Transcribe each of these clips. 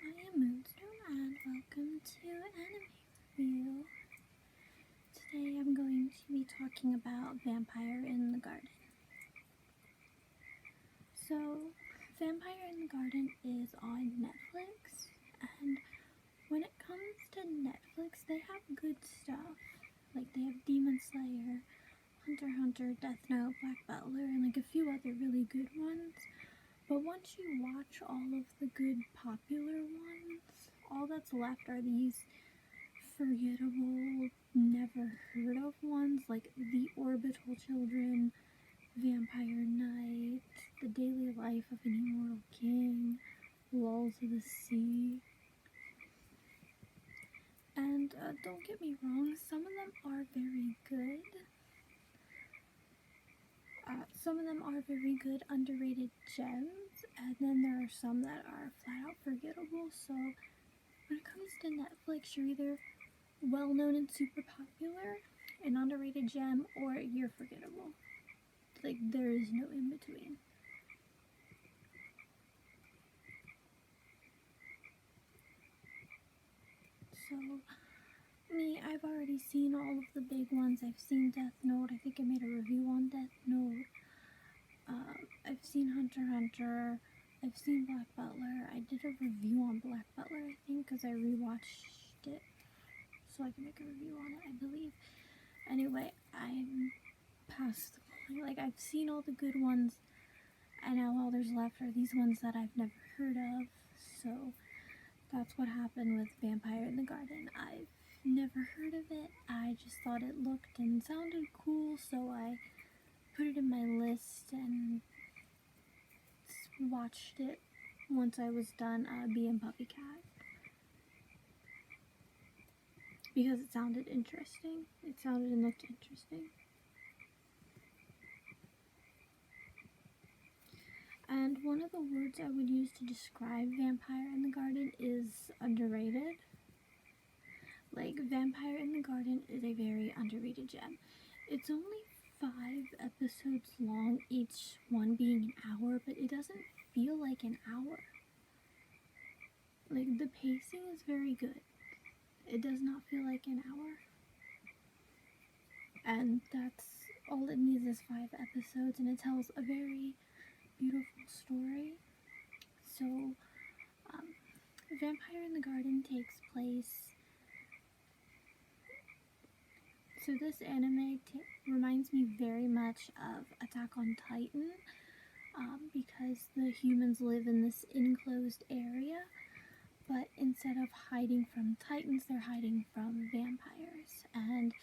I am Moonstone and welcome to Anime Review. Today I'm going to be talking about Vampire in the Garden. So, Vampire in the Garden is on Netflix, and when it comes to Netflix, they have good stuff. Like, they have Demon Slayer, Hunter x Hunter, Death Note, Black Butler, and like a few other really good ones. But once you watch all of the good popular ones, all that's left are these forgettable, never heard of ones like The Orbital Children, Vampire Night, The Daily Life of an Immortal King, Walls of the Sea. And don't get me wrong, some of them are very good. Some of them are very good, underrated gems, and then there are some that are flat out forgettable. So when it comes to Netflix, you're either well known and super popular, an underrated gem, or you're forgettable. Like, there is no in between. So me, I've already seen all of the big ones. I've seen Death Note. I think I made a review on Death Note. I've seen Hunter x Hunter. I've seen Black Butler. I did a review on Black Butler, I think, because I rewatched it, so I can make a review on it, I believe. Anyway, I'm past the point. Like, I've seen all the good ones, and now all there's left are these ones that I've never heard of. So that's what happened with Vampire in the Garden. I've never heard of it. I just thought it looked and sounded cool, so I put it in my list and watched it once I was done being Puppy Cat, because it sounded interesting. It sounded and looked interesting. And one of the words I would use to describe Vampire in the Garden is underrated. Like, Vampire in the Garden is a very underrated gem. It's only 5 episodes long, each one being an hour, but it doesn't feel like an hour. Like, the pacing is very good. It does not feel like an hour. And that's all it needs is 5 episodes, and it tells a very beautiful story. So, Vampire in the Garden takes place. So this anime reminds me very much of Attack on Titan, because the humans live in this enclosed area, but instead of hiding from Titans, they're hiding from vampires. And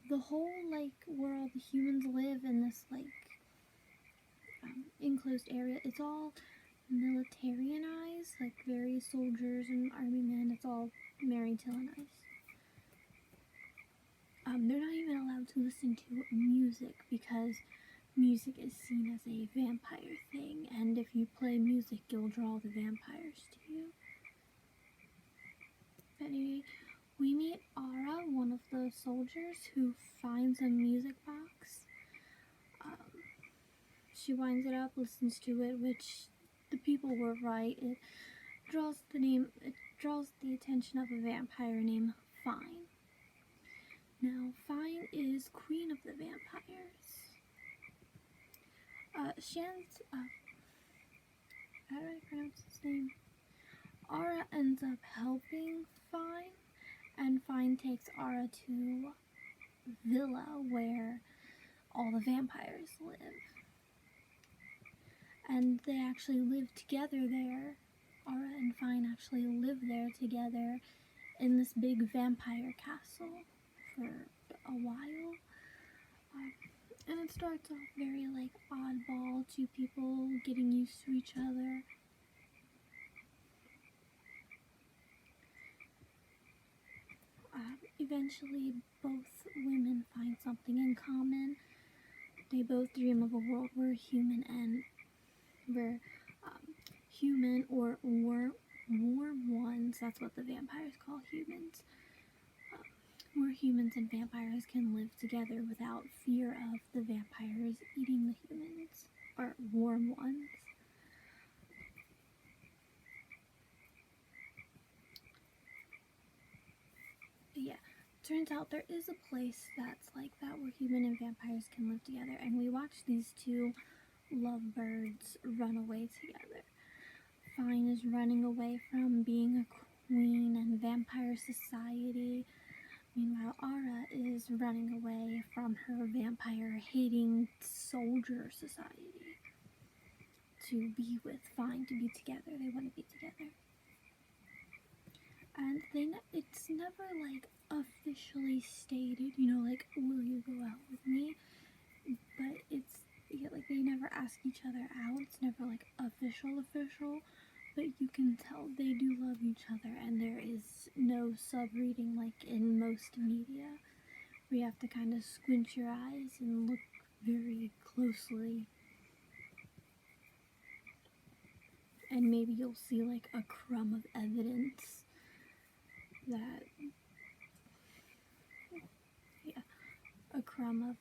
the whole, like, world the humans live in, this, like, enclosed area, it's all militarized, like very soldiers and army men, it's all Mary Tillanized. They're not even allowed to listen to music because music is seen as a vampire thing, and if you play music, you'll draw the vampires to you. But anyway, we meet Ara, one of the soldiers, who finds a music box. She winds it up, listens to it, which the people were right. It draws the attention of a vampire named Fine. Now, Fine is queen of the vampires. How do I pronounce his name? Ara ends up helping Fine, and Fine takes Ara to Villa, where all the vampires live. And they actually live together there. Ara and Fine actually live there together in this big vampire castle for a while. And it starts off very, like, oddball, 2 people getting used to each other. Eventually, both women find something in common. They both dream of a world where human or warm ones, that's what the vampires call humans, where humans and vampires can live together without fear of the vampires eating the humans, or warm ones. turns out there is a place that's like that where human and vampires can live together, and we watched these two lovebirds run away together. Fine is running away from being a queen and vampire society. Meanwhile, Ara is running away from her vampire-hating soldier society to be with Fine, to be together. They want to be together. And it's never, like, officially stated, you know, like, will you go out with me? But it's, yeah, like, they never ask each other out. It's never, like, official, but you can tell they do love each other, and there is no sub-reading like in most media, where you have to kind of squint your eyes and look very closely, and maybe you'll see like a crumb of evidence that, yeah, a crumb of,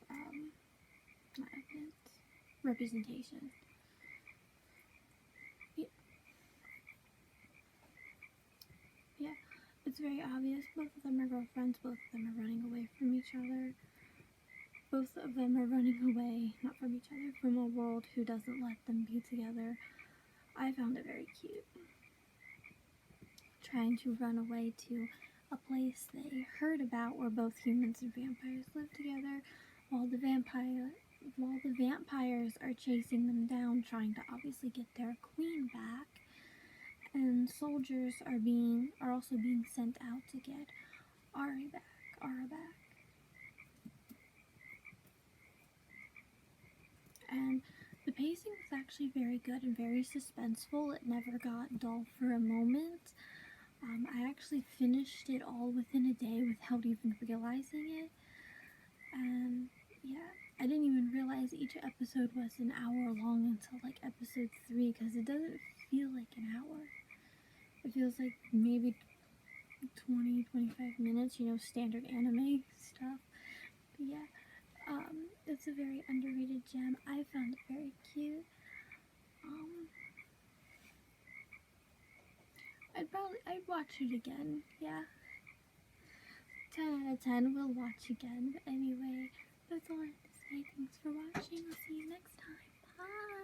not evidence, representation. Yeah, it's very obvious. Both of them are girlfriends. Both of them are running away from each other. Both of them are running away, not from each other, from a world who doesn't let them be together. I found it very cute. Trying to run away to a place they heard about where both humans and vampires live together, while the vampires are chasing them down, trying to obviously get their queen back. And soldiers are also being sent out to get Ara back. And the pacing was actually very good and very suspenseful. It never got dull for a moment. I actually finished it all within a day without even realizing it. And yeah, I didn't even realize each episode was an hour long until like episode 3, because it doesn't feel like an hour. It feels like maybe 20-25 minutes, you know, standard anime stuff. But yeah, it's a very underrated gem. I found it very cute. I'd watch it again, yeah. 10 out of 10, we'll watch again. But anyway, that's all I have to say. Thanks for watching. I'll see you next time. Bye!